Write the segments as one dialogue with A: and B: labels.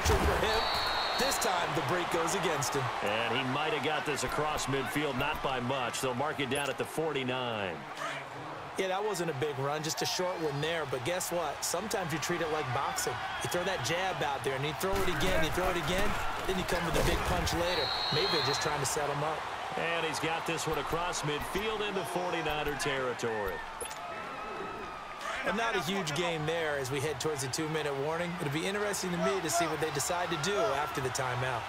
A: pressure for him. This time, the break goes against him.
B: And he might have got this across midfield, not by much. They'll mark it down at the 49.
A: Yeah, that wasn't a big run, just a short one there. But guess what? Sometimes you treat it like boxing. You throw that jab out there, and you throw it again, you throw it again, then you come with a big punch later. Maybe they're just trying to set him up.
B: And he's got this one across midfield into 49er territory.
A: And not a huge game there as we head towards the 2-minute warning. It'll be interesting to me to see what they decide to do after the timeout.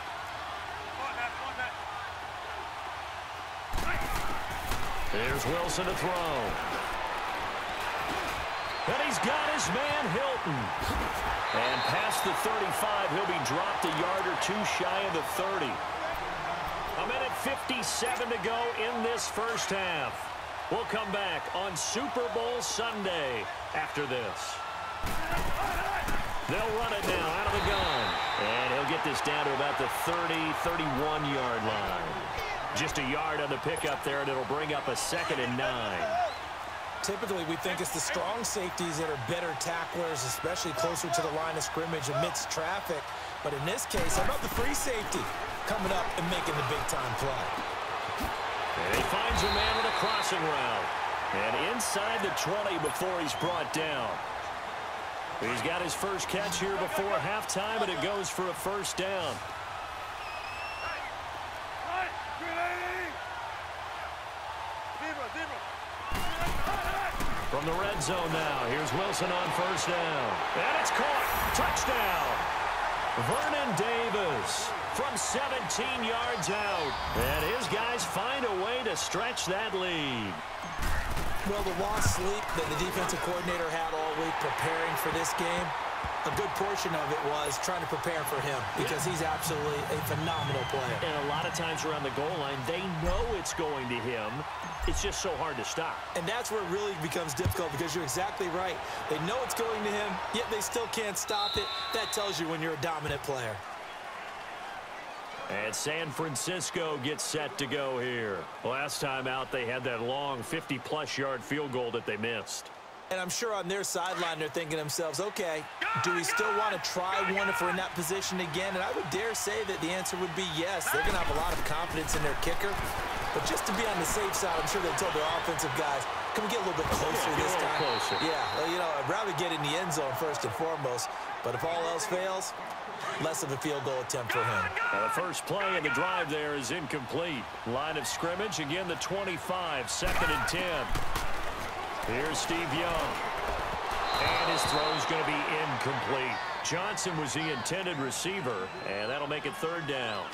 B: Here's Wilson to throw. And he's got his man Hilton. And past the 35, he'll be dropped a yard or two shy of the 30. A minute 57 to go in this first half. We'll come back on Super Bowl Sunday after this. They'll run it now out of the gun. And he'll get this down to about the 30, 31-yard line. Just a yard on the pickup there, and it'll bring up a 2nd and 9.
A: Typically, we think it's the strong safeties that are better tacklers, especially closer to the line of scrimmage amidst traffic. But in this case, how about the free safety coming up and making the big-time play?
B: And he finds a man with a crossing route. And inside the 20 before he's brought down. He's got his first catch here before halftime, and it goes for a first down. From the red zone now, here's Wilson on first down. And it's caught. Touchdown. Vernon Davis from 17 yards out. And his guys find a way to stretch that lead.
A: Well, the lost sleep that the defensive coordinator had all week preparing for this game, a good portion of it was trying to prepare for him because he's absolutely a phenomenal player.
B: And a lot of times around the goal line, they know it's going to him. It's just so hard to stop. And that's where it really becomes difficult because you're exactly right. They know it's going to him, yet they still can't stop it. That tells you when you're a dominant player. And San Francisco gets set to go here. Last time out, they had that long 50-plus yard field goal that they missed.
A: And I'm sure on their sideline, they're thinking to themselves, okay, do we still want to try one if we're in that position again? And I would dare say that the answer would be yes. They're going to have a lot of confidence in their kicker. But just to be on the safe side, I'm sure they told their offensive guys, can we get a little bit closer this time?
B: Closer.
A: Yeah, well, you know, I'd rather get in the end zone first and foremost. But if all else fails, less of a field goal attempt for him.
B: Now the first play of the drive there is incomplete. Line of scrimmage, again the 25, 2nd and 10. Here's Steve Young. And his throw's going to be incomplete. Johnson was the intended receiver, and that'll make it 3rd down.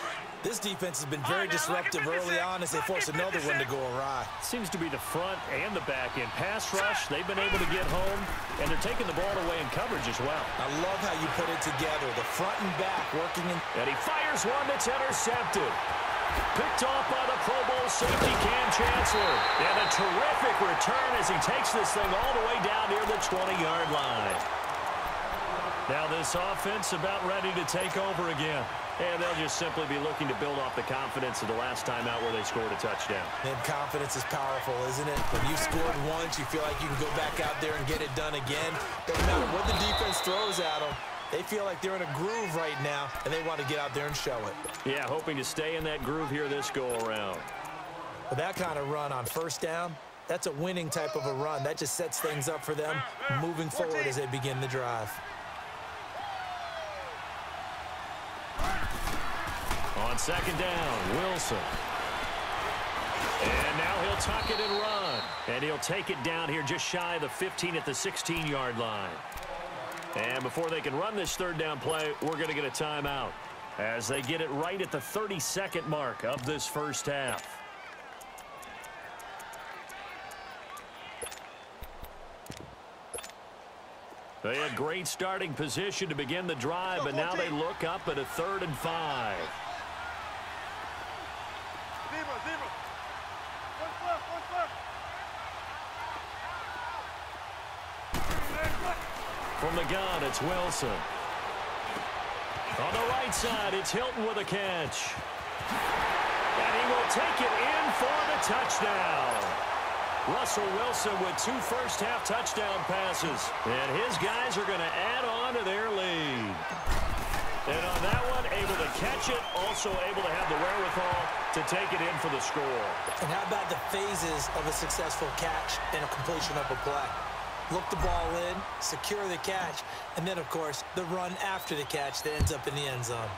A: This defense has been very disruptive early on as they force another one to go awry.
B: Seems to be the front and the back end. Pass rush, they've been able to get home, and they're taking the ball away in coverage as well.
A: I love how you put it together, the front and back working in.
B: And he fires one that's intercepted. Picked off by the Pro Bowl safety Cam Chancellor. And a terrific return as he takes this thing all the way down near the 20-yard line. Now this offense about ready to take over again. And they'll just simply be looking to build off the confidence of the last time out where they scored a touchdown.
A: And confidence is powerful, isn't it? When you scored once, you feel like you can go back out there and get it done again. Doesn't matter what the defense throws at them. They feel like they're in a groove right now, and they want to get out there and show it.
B: Yeah, hoping to stay in that groove here this go-around.
A: But that kind of run on first down, that's a winning type of a run. That just sets things up for them moving forward as they begin the drive.
B: On 2nd down, Wilson. And now he'll tuck it and run. And he'll take it down here just shy of the 15 at the 16-yard line. And before they can run this 3rd down play, we're going to get a timeout as they get it right at the 32nd mark of this first half. They had great starting position to begin the drive, but now they look up at a 3rd and 5. From the gun, it's Wilson. On the right side, it's Hilton with a catch. And he will take it in for the touchdown. Russell Wilson with 2 first-half touchdown passes. And his guys are going to add on to their lead. And on catch it, also able to have the wherewithal to take it in for the score.
A: And how about the phases of a successful catch and a completion of a play? Look the ball in, secure the catch, and then, of course, the run after the catch that ends up in the end zone.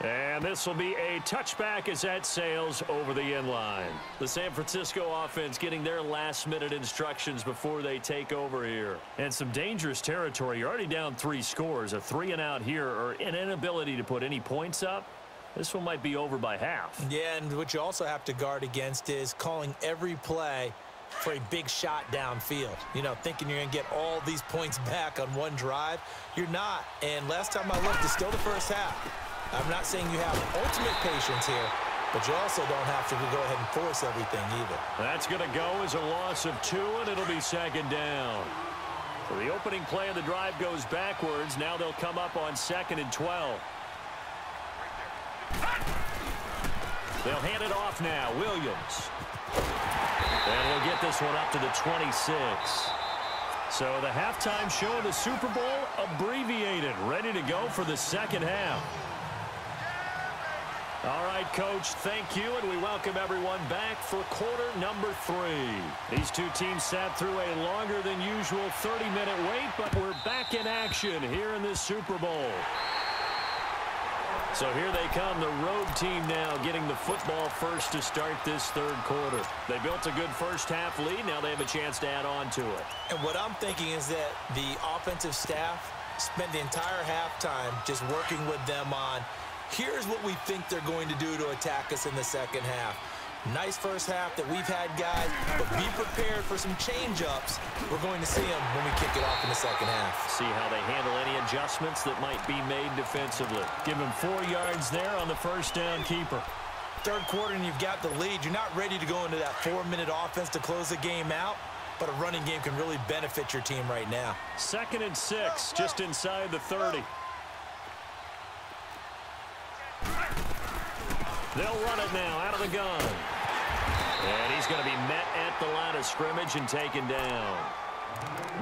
B: And this will be a touchback as that sails over the end line. The San Francisco offense getting their last-minute instructions before they take over here. And some dangerous territory. You're already down 3 scores. A 3-and-out here, or an inability to put any points up. This one might be over by half.
A: Yeah, and what you also have to guard against is calling every play for a big shot downfield. You know, thinking you're going to get all these points back on one drive. You're not. And last time I looked, it's still the first half. I'm not saying you have ultimate patience here, but you also don't have to go ahead and force everything either.
B: That's going to go as a loss of 2, and it'll be 2nd down. So the opening play of the drive goes backwards. Now they'll come up on 2nd and 12. They'll hand it off now. Williams. And he'll get this one up to the 26. So the halftime show of the Super Bowl abbreviated, ready to go for the second half. All right, Coach, thank you, and we welcome everyone back for quarter number 3. These two teams sat through a longer than usual 30-minute wait, but we're back in action here in this Super Bowl. So here they come, the road team now getting the football first to start this third quarter. They built a good first half lead. Now they have a chance to add on to it.
A: And what I'm thinking is that the offensive staff spent the entire halftime just working with them on, here's what we think they're going to do to attack us in the second half. Nice first half that we've had, guys, but be prepared for some change-ups. We're going to see them when we kick it off in the second half.
B: See how they handle any adjustments that might be made defensively. Give them 4 yards there on the first down keeper.
A: Third quarter and you've got the lead. You're not ready to go into that 4-minute offense to close the game out, but a running game can really benefit your team right now.
B: 2nd and 6, just inside the 30. They'll run it now out of the gun. And he's going to be met at the line of scrimmage and taken down.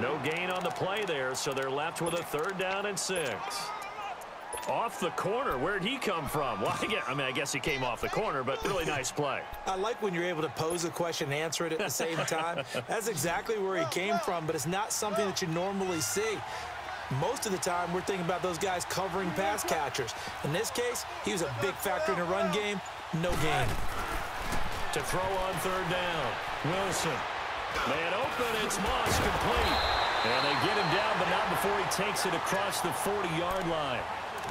B: No gain on the play there, so they're left with a 3rd down and 6. Off the corner. Where'd he come from? Well, I guess he came off the corner, but really nice play.
A: I like when you're able to pose a question and answer it at the same time. That's exactly where he came from, but it's not something that you normally see. Most of the time, we're thinking about those guys covering pass catchers. In this case, he was a big factor in the run game. No gain.
B: To throw on 3rd down. Wilson. Man open, it's Moss, complete. And they get him down, but not before he takes it across the 40-yard line.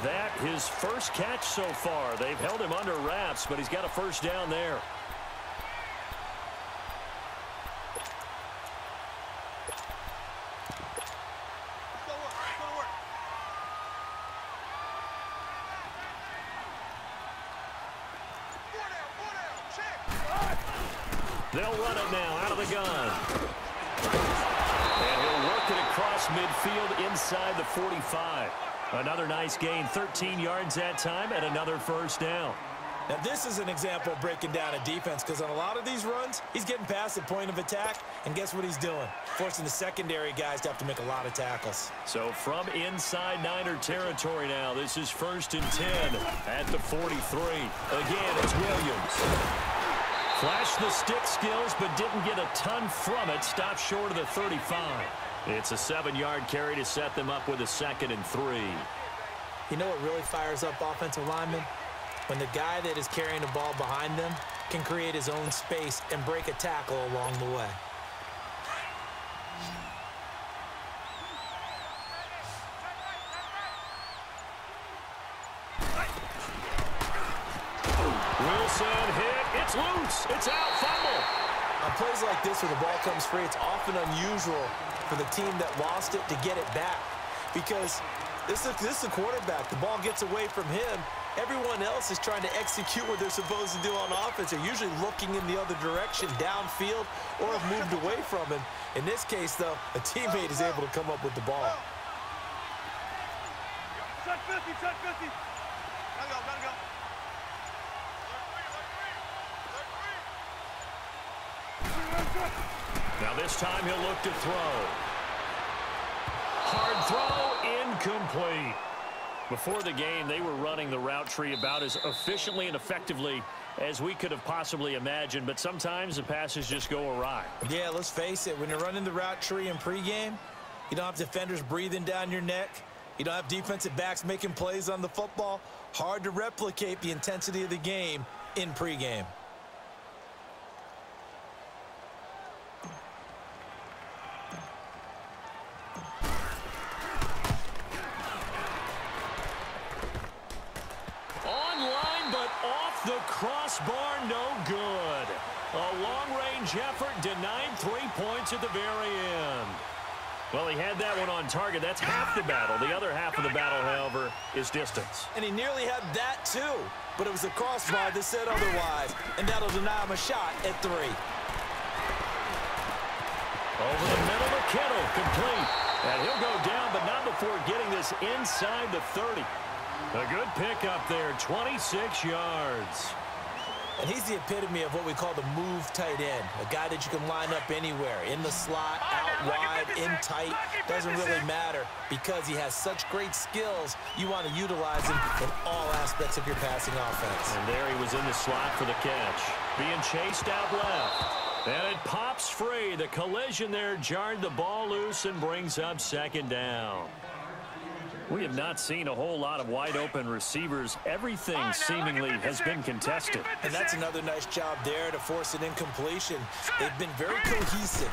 B: That his first catch so far. They've held him under wraps, but he's got a first down there. They'll run it now out of the gun. And he'll work it across midfield inside the 45. Another nice gain, 13 yards that time, and another first down.
A: Now, this is an example of breaking down a defense, because on a lot of these runs, he's getting past the point of attack, and guess what he's doing? Forcing the secondary guys to have to make a lot of tackles.
B: So from inside Niner territory now, this is 1st and 10 at the 43. Again, it's Williams. Flashed the stick skills, but didn't get a ton from it. Stopped short of the 35. It's a 7-yard carry to set them up with a 2nd and 3.
A: You know what really fires up offensive linemen? When the guy that is carrying the ball behind them can create his own space and break a tackle along the way.
B: Wilson hit. It's loose. It's out. Fumble.
A: On plays like this where the ball comes free, it's often unusual for the team that lost it to get it back, because this is a quarterback. The ball gets away from him. Everyone else is trying to execute what they're supposed to do on offense. They're usually looking in the other direction, downfield, or have moved away from him. In this case, though, a teammate is able to come up with the ball.
C: Touch 50, touch 50. Gotta go, gotta go.
B: Now this time he'll look to throw. Hard throw, incomplete. Before the game, they were running the route tree about as efficiently and effectively as we could have possibly imagined, but sometimes the passes just go awry.
A: Yeah, let's face it, when you're running the route tree in pregame, you don't have defenders breathing down your neck. You don't have defensive backs making plays on the football. Hard to replicate the intensity of the game in pregame.
B: Online, but off the crossbar, no good. A long-range effort denied 3 points at the very end. Well, he had that one on target. That's half the battle. The other half of the battle, however, is distance.
A: And he nearly had that, too. But it was the crossbar that said otherwise. And that'll deny him a shot at 3.
B: Over the middle to Kittle, complete. And he'll go down, but not before getting this inside the 30. A good pickup there, 26 yards.
A: And he's the epitome of what we call the move tight end, a guy that you can line up anywhere, in the slot, out wide, in tight, doesn't really matter because he has such great skills. You want to utilize him in all aspects of your passing offense.
B: And there he was in the slot for the catch, being chased out left. And it pops free. The collision there jarred the ball loose and brings up second down. We have not seen a whole lot of wide-open receivers. Everything seemingly has been contested.
A: And that's another nice job there to force an incompletion. They've been very cohesive,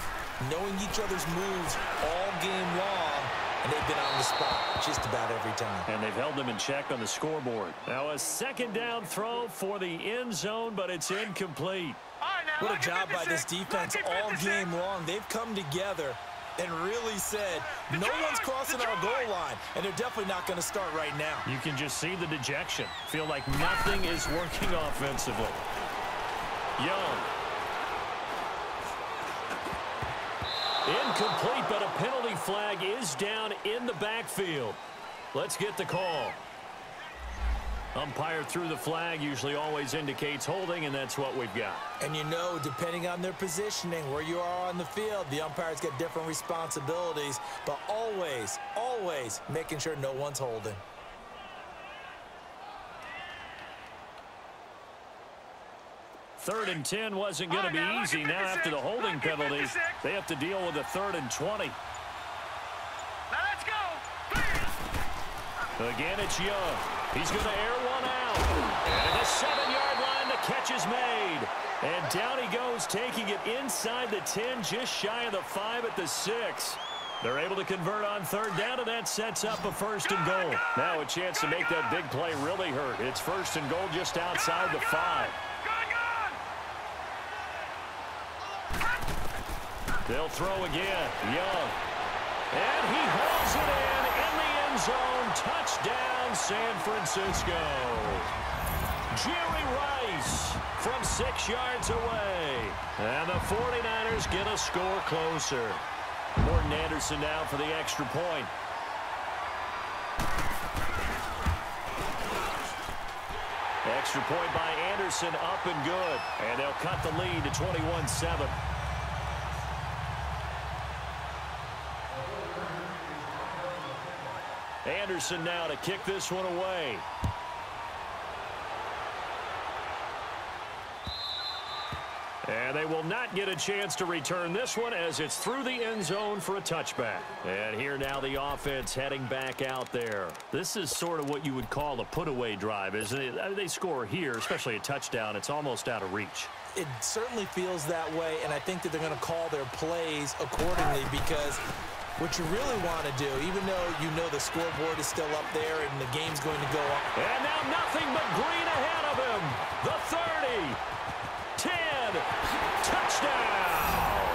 A: knowing each other's moves all game long, and they've been on the spot just about every time.
B: And they've held them in check on the scoreboard. Now a second down throw for the end zone, but it's incomplete.
A: What a job by this defense all game long. They've come together and really said, no one's crossing our goal line, and they're definitely not going to start right now.
B: You can just see the dejection. Feel like nothing is working offensively. Young. Incomplete, but a penalty flag is down in the backfield. Let's get the call. Umpire threw the flag, usually always indicates holding, and that's what we've got.
A: And you know, depending on their positioning, where you are on the field, the umpires get different responsibilities, but always, always making sure no one's holding.
B: Third and 10 wasn't going to be easy. Now after the holding penalty, they have to deal with a 3rd and 20.
C: Now let's go.
B: Again, it's Young. He's going to air one out. And at the 7-yard line, the catch is made. And down he goes, taking it inside the 10, just shy of the 5 at the 6. They're able to convert on 3rd down, and that sets up a 1st and goal. Now a chance to make that big play really hurt. It's 1st and goal just outside the 5. They'll throw again. Young. And he hauls it in the end zone. Touchdown, San Francisco. Jerry Rice from 6 yards away. And the 49ers get a score closer. Morton Anderson now for the extra point. Extra point by Anderson, up and good. And they'll cut the lead to 21-7. Anderson now to kick this one away. And they will not get a chance to return this one as it's through the end zone for a touchback. And here now the offense heading back out there. This is sort of what you would call a put-away drive, isn't it? They score here, especially a touchdown. It's almost out of reach.
A: It certainly feels that way, and I think that they're going to call their plays accordingly because what you really want to do, even though you know the scoreboard is still up there and the game's going to go on.
B: And now nothing but green ahead of him. The 30. 10. Touchdown.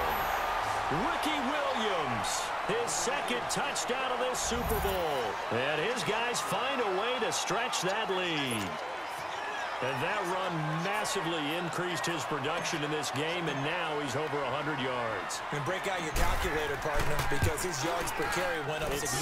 B: Ricky Williams. His 2nd touchdown of this Super Bowl. And his guys find a way to stretch that lead. And that run massively increased his production in this game, and now he's over 100 yards.
A: And break out your calculator, partner, because his yards per carry went up significantly.